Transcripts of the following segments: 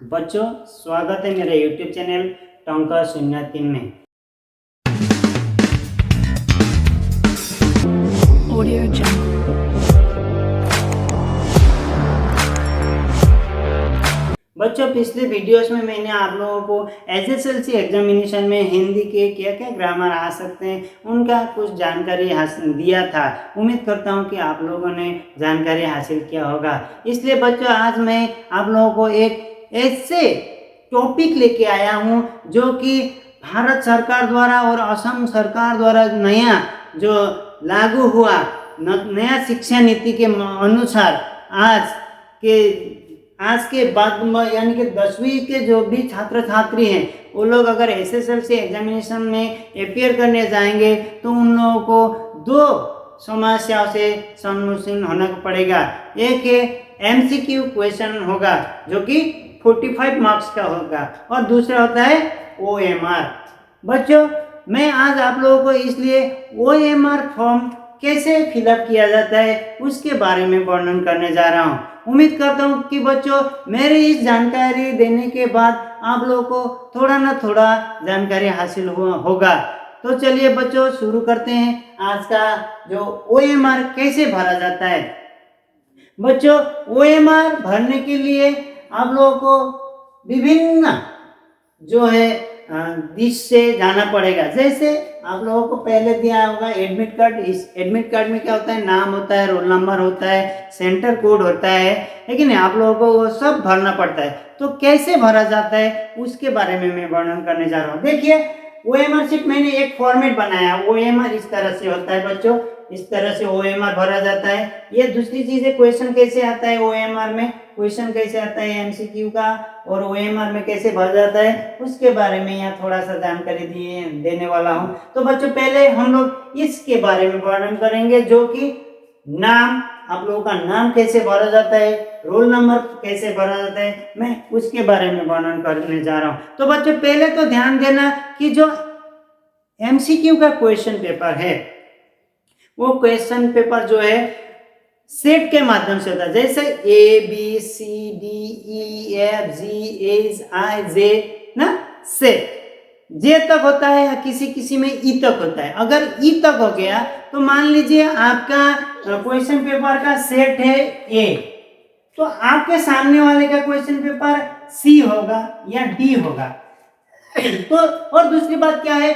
बच्चों, स्वागत है मेरे YouTube चैनल टोंका 03 में। Audio Jungle. बच्चों, पिछले वीडियोस में मैंने आप लोगों को एसएसएलसी एग्जामिनेशन में हिंदी के क्या क्या ग्रामर आ सकते हैं उनका कुछ जानकारी हासिल दिया था। उम्मीद करता हूं कि आप लोगों ने जानकारी हासिल किया होगा। इसलिए बच्चों, आज मैं आप लोगों को एक ऐसे टॉपिक लेके आया हूं जो कि भारत सरकार द्वारा और असम सरकार द्वारा नया जो लागू हुआ नया शिक्षा नीति के अनुसार आज के बाद यानी कि 10वीं के जो भी छात्र छात्री हैं वो लोग अगर एसएसएलसी एग्जामिनेशन में अपियर करने जाएंगे तो उन लोगों को दो समस्याओं से सम्मुखीन होना पड़ेगा। एक है एमसीक्यू क्वेश्चन होगा जो कि 45 मार्क्स का होगा और दूसरा होता है ओएमआर। बच्चों, मैं आज आप लोगों को इसलिए ओएमआर फॉर्म कैसे फिलअप किया जाता है उसके बारे में वर्णन करने जा रहा हूँ। उम्मीद करता हूँ कि बच्चों मेरी इस जानकारी देने के बाद आप लोगों को थोड़ा ना थोड़ा जानकारी हासिल होगा। तो चलिए बच्चों, शुरू करते हैं आज का जो ओएमआर कैसे भरा जाता है। बच्चों, ओएमआर भरने के लिए आप लोगों को विभिन्न जो है दिश से जाना पड़ेगा। जैसे आप लोगों को पहले दिया होगा एडमिट कार्ड। इस एडमिट कार्ड में क्या होता है, नाम होता है, रोल नंबर होता है, सेंटर कोड होता है, लेकिन आप लोगों को वो सब भरना पड़ता है। तो कैसे भरा जाता है उसके बारे में मैं वर्णन करने जा रहा हूँ। देखिए, ओएमआर शीट मैंने एक फॉर्मेट बनाया। ओएमआर इस तरह से होता है बच्चों, इस तरह से ओएमआर भरा जाता है। ये दूसरी चीज है, क्वेश्चन कैसे आता है ओएमआर में, क्वेश्चन कैसे आता है एमसीक्यू का और ओएमआर में कैसे भर जाता है उसके बारे में यहाँ थोड़ा सा जानकारी देने वाला हूँ। तो बच्चों, पहले हम लोग इसके बारे में वर्णन करेंगे जो कि नाम, आप लोगों का नाम कैसे भरा जाता है, रोल नंबर कैसे भरा जाता है, मैं उसके बारे में वर्णन करने जा रहा हूँ। तो बच्चों, पहले तो ध्यान देना कि जो एमसीक्यू का क्वेश्चन पेपर है वो क्वेश्चन पेपर जो है सेट के माध्यम से होता है। जैसे A B C D E F G H I J ना, सेट जे तक होता है या किसी किसी में ई तक होता है। अगर ई तक हो गया तो मान लीजिए आपका क्वेश्चन पेपर का सेट है ए, तो आपके सामने वाले का क्वेश्चन पेपर सी होगा या डी होगा। तो और दूसरी बात क्या है,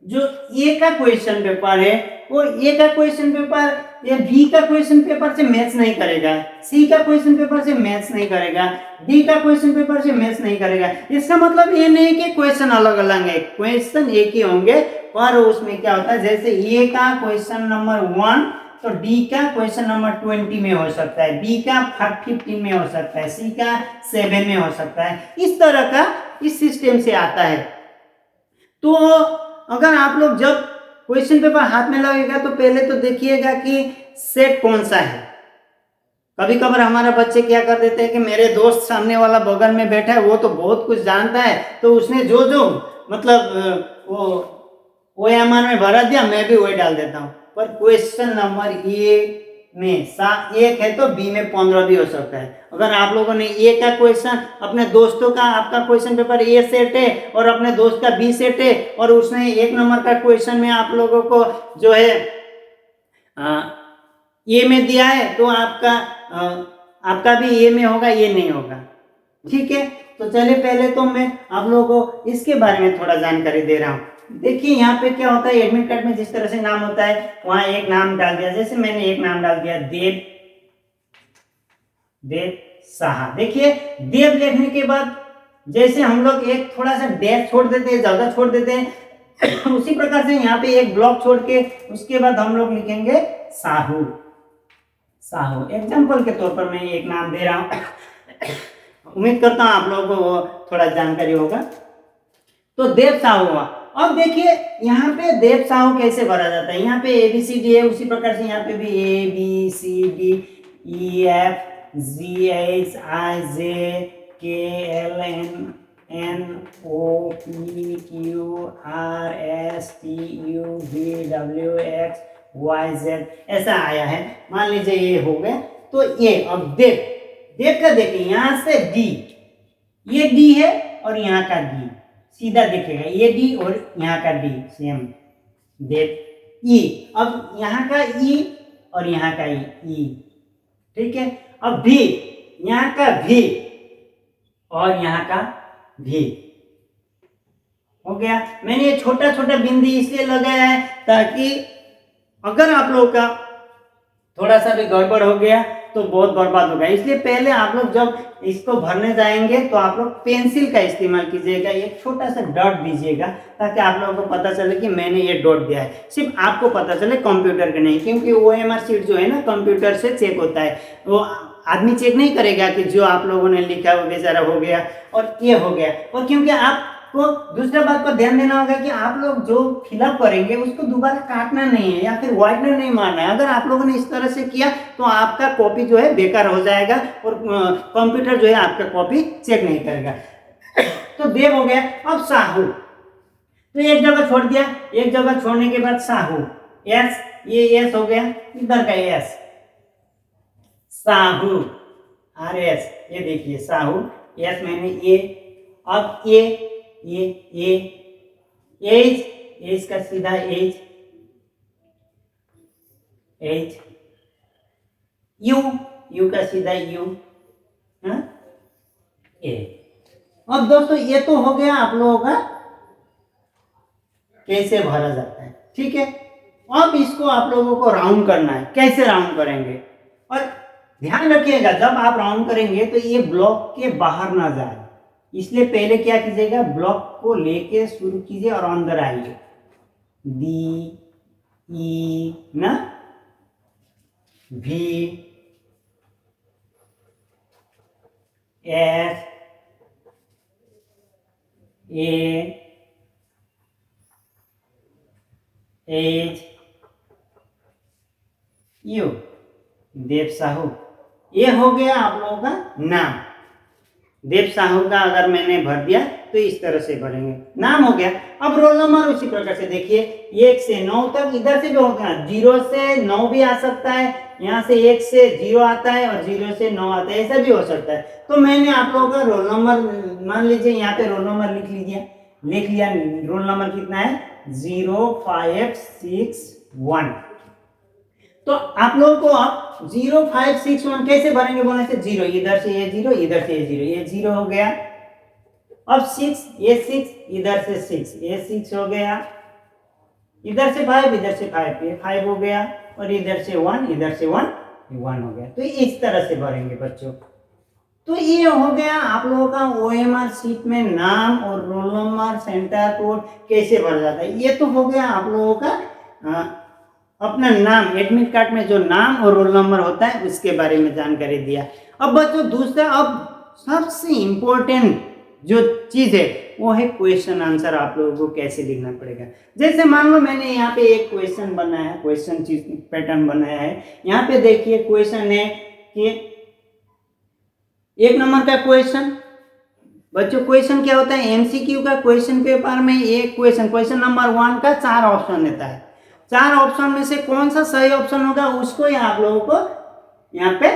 जो ए का क्वेश्चन पेपर है वो ए का क्वेश्चन पेपर या बी का क्वेश्चन पेपर से मैच नहीं करेगा, सी का क्वेश्चन पेपर से मैच नहीं करेगा, डी का क्वेश्चन पेपर से मैच नहीं करेगा। इसका मतलब ये नहीं कि क्वेश्चन अलग अलग है, क्वेश्चन एक ही होंगे, पर उसमें क्या होता है, जैसे ए का क्वेश्चन नंबर 1 तो डी का क्वेश्चन नंबर 20 में हो सकता है, बी का 15 में हो सकता है, सी का 7 में हो सकता है। इस तरह का इस सिस्टम से आता है। तो अगर आप लोग जब क्वेश्चन पेपर हाथ में लगेगा तो पहले तो देखिएगा कि सेट कौन सा है। कभी कभार हमारे बच्चे क्या कर देते हैं कि मेरे दोस्त सामने वाला बगल में बैठा है, वो तो बहुत कुछ जानता है, तो उसने जो जो मतलब वो ओएमआर में भरा दिया, मैं भी वही डाल देता हूँ। पर क्वेश्चन नंबर ए में 1 है तो बी में 15 भी हो सकता है। अगर आप लोगों ने ए का क्वेश्चन अपने दोस्तों का, आपका क्वेश्चन पेपर ए सेट है और अपने दोस्त का बी सेट है और उसने 1 नंबर का क्वेश्चन में आप लोगों को जो है ए में दिया है, तो आपका भी ए में होगा, ये नहीं होगा। ठीक है, तो चलिए पहले तो मैं आप लोगों को इसके बारे में थोड़ा जानकारी दे रहा हूँ। देखिए यहाँ पे क्या होता है, एडमिट कार्ड में जिस तरह से नाम होता है वहां एक नाम डाल दिया। जैसे मैंने एक नाम डाल दिया देव साहा। देखिए, देव लिखने के बाद जैसे हम लोग एक थोड़ा सा डैश छोड़ देते हैं, ज्यादा छोड़ देते हैं उसी प्रकार से यहाँ पे एक ब्लॉक छोड़ के उसके बाद हम लोग लिखेंगे साहू। साहू एग्जाम्पल के तौर पर मैं एक नाम दे रहा हूँ। उम्मीद करता हूँ आप लोगों को थोड़ा जानकारी होगा। तो देव साहू हुआ। अब देखिए यहाँ पे देव साहू कैसे भरा जाता है। यहाँ पे ए बी सी डी है, उसी प्रकार से यहाँ पे भी A B C D E F G H I J K L N N O P Q R S T U V W X Y Z ऐसा आया है। मान लीजिए ये हो गया। तो ये अब देव का देखिए यहाँ से डी ये डी है और यहाँ का डी सीधा दिखेगा, ये डी और यहाँ का डी सेम, देख ई। अब यहाँ का ई और यहाँ का ई, ठीक है। अब भी यहाँ का भी और यहाँ का भी हो गया। मैंने ये छोटा छोटा बिंदु इसलिए लगाया है ताकि अगर आप लोगों का थोड़ा सा भी गड़बड़ हो गया तो बहुत बर्बाद होगा। इसलिए पहले आप लोग जब इसको भरने जाएंगे तो आप लोग पेंसिल का इस्तेमाल कीजिएगा, एक छोटा सा डॉट दीजिएगा ताकि आप लोगों को पता चले कि मैंने ये डॉट दिया है। सिर्फ आपको पता चले, कंप्यूटर के नहीं, क्योंकि OMR शीट जो है ना कंप्यूटर से चेक होता है, वो आदमी चेक नहीं करेगा कि जो आप लोगों ने लिखा वो बेचारा हो गया और ये हो गया। और क्योंकि आपको दूसरा बात पर ध्यान देना होगा कि आप लोग जो फिलअप करेंगे उसको दोबारा काटना नहीं है या फिर व्हाइटनर नहीं मारना है। अगर आप लोगों ने इस तरह से किया तो आपका कॉपी जो है बेकार हो जाएगा और कंप्यूटर जो है आपका कॉपी चेक नहीं करेगा। तो देव हो गया। अब साहू, तो एक जगह छोड़ दिया, एक जगह छोड़ने के बाद साहू, एस, ये एस हो गया, इधर का एस, साहू, RS, ये देखिए साहू, एस मैंने ए, अब ये एज, एज का सीधा एज, यू का सीधा यू, ए। अब दोस्तों ये तो हो गया आप लोगों का कैसे भरा जाता है, ठीक है। अब इसको आप लोगों को राउंड करना है। कैसे राउंड करेंगे? और ध्यान रखिएगा जब आप राउंड करेंगे तो ये ब्लॉक के बाहर ना जाए, इसलिए पहले क्या कीजिएगा, ब्लॉक को लेके शुरू कीजिए और अंदर आइए। डी, ई ना, भी, एस, ए, एच, यू, देव साहू। ये हो गया आप लोगों का नाम। देव साहू का अगर मैंने भर दिया तो इस तरह से भरेंगे, नाम हो गया। अब रोल नंबर उसी प्रकार से देखिए, 1 से 9 तक, इधर से भी होगा, 0 से 9 भी आ सकता है, यहाँ से 1 से 0 आता है और 0 से 9 आता है, ऐसा भी हो सकता है। तो मैंने आप लोगों का रोल नंबर मान लीजिए, यहाँ पे रोल नंबर लिख लिया। रोल नंबर कितना है? 0561। तो आप लोगों को अब 0561 कैसे भरेंगे बोलने से, 0 इधर से ये 0, इधर से ये 0, ये 0 हो गया। अब 6, ये 6, इधर से 6, ये 6 हो गया। इधर से 5, इधर से 5, ये 5 हो गया। और इधर से 1, इधर से 1, ये 1 हो गया। तो इस तरह से भरेंगे बच्चों। तो ये हो गया आप लोगों का OMR शीट में नाम और रोल नंबर, सेंटर कोड कैसे भर जाता है। ये तो हो गया आप लोगों का अपना नाम, एडमिट कार्ड में जो नाम और रोल नंबर होता है उसके बारे में जानकारी दिया। अब बच्चों दूसरा, अब सबसे इम्पोर्टेंट जो चीज़ है वो है क्वेश्चन आंसर। आप लोगों को कैसे लिखना पड़ेगा। जैसे मान लो मैंने यहाँ पे एक क्वेश्चन बनाया है, क्वेश्चन चीज पैटर्न बनाया है। यहाँ पे देखिए क्वेश्चन है कि 1 नंबर का क्वेश्चन। बच्चों क्वेश्चन क्या होता है? MCQ का क्वेश्चन पेपर में एक क्वेश्चन नंबर 1 का 4 ऑप्शन देता है। 4 ऑप्शन में से कौन सा सही ऑप्शन होगा उसको आप लोगों को यहाँ पे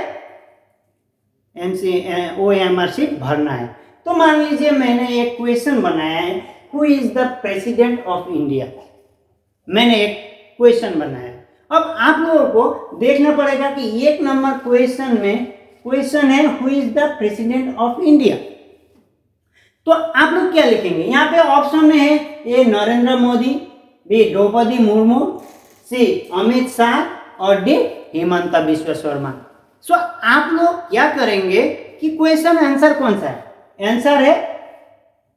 OMR शीट भरना है। तो मान लीजिए मैंने एक क्वेश्चन बनाया है, who is the president of India. मैंने एक क्वेश्चन बनाया। अब आप लोगों को देखना पड़ेगा कि 1 नंबर क्वेश्चन में क्वेश्चन है who is the president of India. तो आप लोग क्या लिखेंगे? यहाँ पे ऑप्शन में है ए नरेंद्र मोदी, बी द्रौपदी मुर्मू, सी अमित शाह और डी हिमंता बिस्वा शर्मा। सो आप लोग क्या करेंगे कि क्वेश्चन आंसर कौन सा है? आंसर है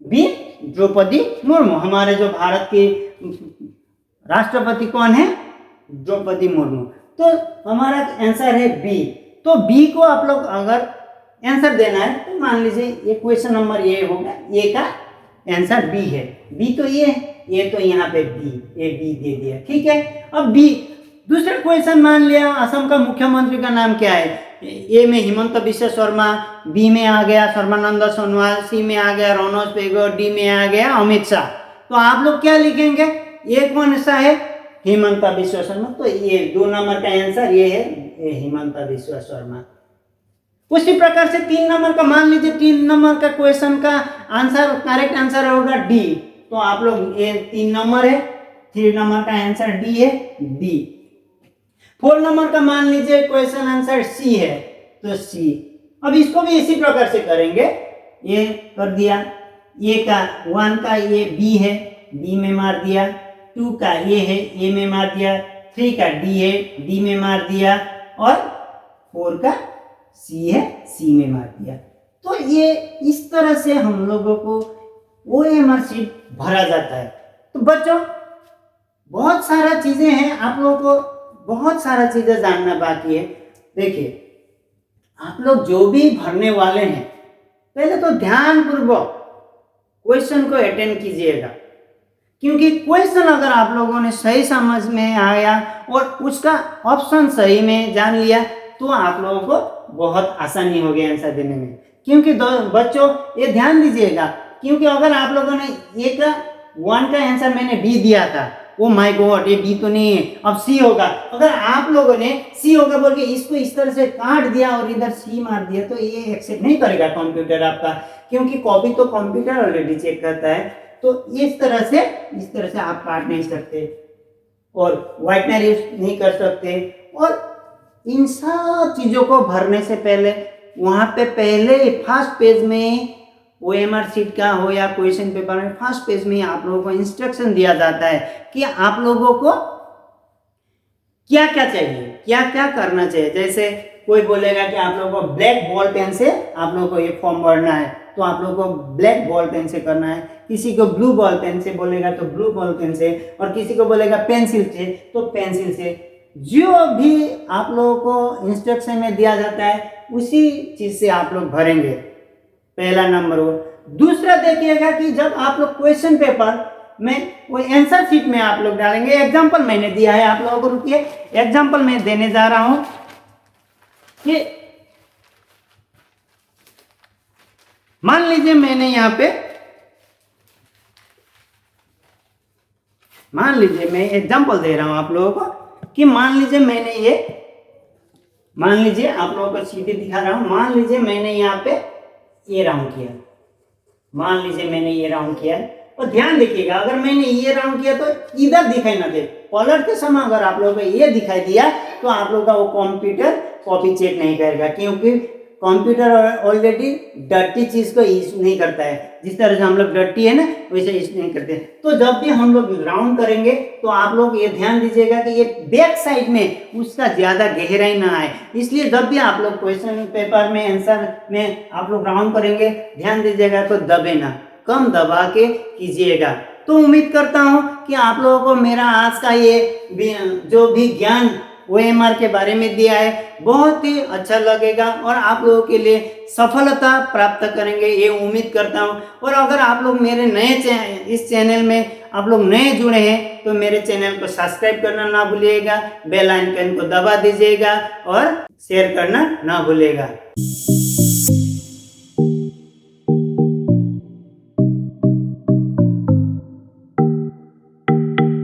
बी द्रौपदी मुर्मू। हमारे जो भारत की राष्ट्रपति कौन है? द्रौपदी मुर्मू। तो हमारा आंसर है बी। तो बी को आप लोग अगर आंसर देना है तो मान लीजिए ये क्वेश्चन नंबर ए होगा, ए का आंसर बी है। बी तो ये तो यहाँ पे बी, ए बी दे दिया, ठीक है। अब बी दूसरा क्वेश्चन मान लिया असम का मुख्यमंत्री का नाम क्या है? ए में हिमंत बिस्वा शर्मा, बी में आ गया सर्बानंद सोनोवाल, सी में आ गया मनोज पेगु, डी में आ गया अमित शाह। तो आप लोग क्या लिखेंगे? एक कौन सा है? हिमंता बिस्वा शर्मा। तो ये 2 नंबर का आंसर ये है हिमंता बिस्वा शर्मा। उसी प्रकार से 3 नंबर का मान लीजिए 3 नंबर का क्वेश्चन का आंसर, करेक्ट आंसर होगा डी, तो आप लोग ये 3 नंबर है, 3 नंबर का आंसर डी है, डी। 4 नंबर का मान लीजिए क्वेश्चन आंसर सी है, तो सी। अब इसको भी इसी प्रकार से करेंगे, ये कर दिया, ए का 1 का ये बी है, बी में मार दिया, 2 का ए है, ए में मार दिया, 3 का डी है, डी में मार दिया, और 4 का सी है, सी में मार दिया। तो ये इस तरह से हम लोगों को OMR शीट भरा जाता है। तो बच्चों बहुत सारा चीजें हैं, आप लोगों को बहुत सारा चीजें जानना बाकी है। देखिए आप लोग जो भी भरने वाले हैं पहले तो ध्यानपूर्वक क्वेश्चन को अटेंड कीजिएगा, क्योंकि क्वेश्चन अगर आप लोगों ने सही समझ में आया और उसका ऑप्शन सही में जान लिया तो आप लोगों को बहुत आसानी होगी आंसर देने में। क्योंकि बच्चों ये ध्यान दीजिएगा, क्योंकि अगर आप लोगों ने ए का 1 का आंसर मैंने बी दिया था, ओ माय गॉड ये बी तो नहीं है, अब सी होगा। अगर आप लोगों ने सी होगा बोल के इसको इस तरह से काट दिया और इधर सी मार दिया तो ये एक्सेप्ट नहीं करेगा कंप्यूटर आपका, क्योंकि कॉपी तो कंप्यूटर ऑलरेडी चेक करता है। तो इस तरह से आप काट नहीं सकते और व्हाइटनर यूज नहीं कर सकते। और इन सब चीजों को भरने से पहले वहां पे पहले फर्स्ट पेज में OMR शीट का हो या क्वेश्चन पेपर में फर्स्ट पेज में आप लोगों को इंस्ट्रक्शन दिया जाता है कि आप लोगों को क्या क्या चाहिए, क्या क्या करना चाहिए। जैसे कोई बोलेगा कि आप लोगों को ब्लैक बॉल पेन से आप लोगों को ये फॉर्म भरना है, तो आप लोगों को ब्लैक बॉल पेन से करना है। किसी को ब्लू बॉल पेन से बोलेगा तो ब्लू बॉल पेन से, और किसी को बोलेगा पेंसिल से तो पेंसिल से। जो भी आप लोगों को इंस्ट्रक्शन में दिया जाता है उसी चीज से आप लोग भरेंगे, पहला नंबर वो। दूसरा देखिएगा कि जब आप लोग क्वेश्चन पेपर में वो आंसर शीट में आप लोग डालेंगे, एग्जांपल मैंने दिया है आप लोगों को, रुकिए एग्जांपल मैं देने जा रहा हूं कि मान लीजिए मैंने यहां पे, मान लीजिए मैं एग्जांपल दे रहा हूं आप लोगों को कि मान लीजिए मैंने ये, मान लीजिए आप लोगों को सीधे दिखा रहा हूं, मान लीजिए मैंने यहाँ पे ये राउंड किया, मान लीजिए मैंने ये राउंड किया, और ध्यान देखिएगा अगर मैंने ये राउंड किया तो इधर दिखाई ना दे, पलटते समय अगर आप लोगों को ये दिखाई दिया तो आप लोगों का वो कंप्यूटर कॉपी चेक नहीं करेगा, क्योंकि कंप्यूटर ऑलरेडी डर्टी चीज को यूज नहीं करता है। जिस तरह से हम लोग डर्टी है ना वैसे यूज नहीं करते। तो जब भी हम लोग राउंड करेंगे तो आप लोग ये ध्यान दीजिएगा कि ये बैक साइड में उसका ज्यादा गहराई ना आए, इसलिए जब भी आप लोग क्वेश्चन पेपर में आंसर में आप लोग राउंड करेंगे ध्यान दीजिएगा तो दबे ना, कम दबा के कीजिएगा। तो उम्मीद करता हूं कि आप लोगों को मेरा आज का ये जो भी ज्ञान OMR के बारे में दिया है बहुत ही अच्छा लगेगा और आप लोगों के लिए सफलता प्राप्त करेंगे ये उम्मीद करता हूं। और अगर आप लोग मेरे नए इस चैनल में आप लोग नए जुड़े हैं तो मेरे चैनल को सब्सक्राइब करना ना भूलिएगा, बेल आइकन को दबा दीजिएगा और शेयर करना ना भूलिएगा।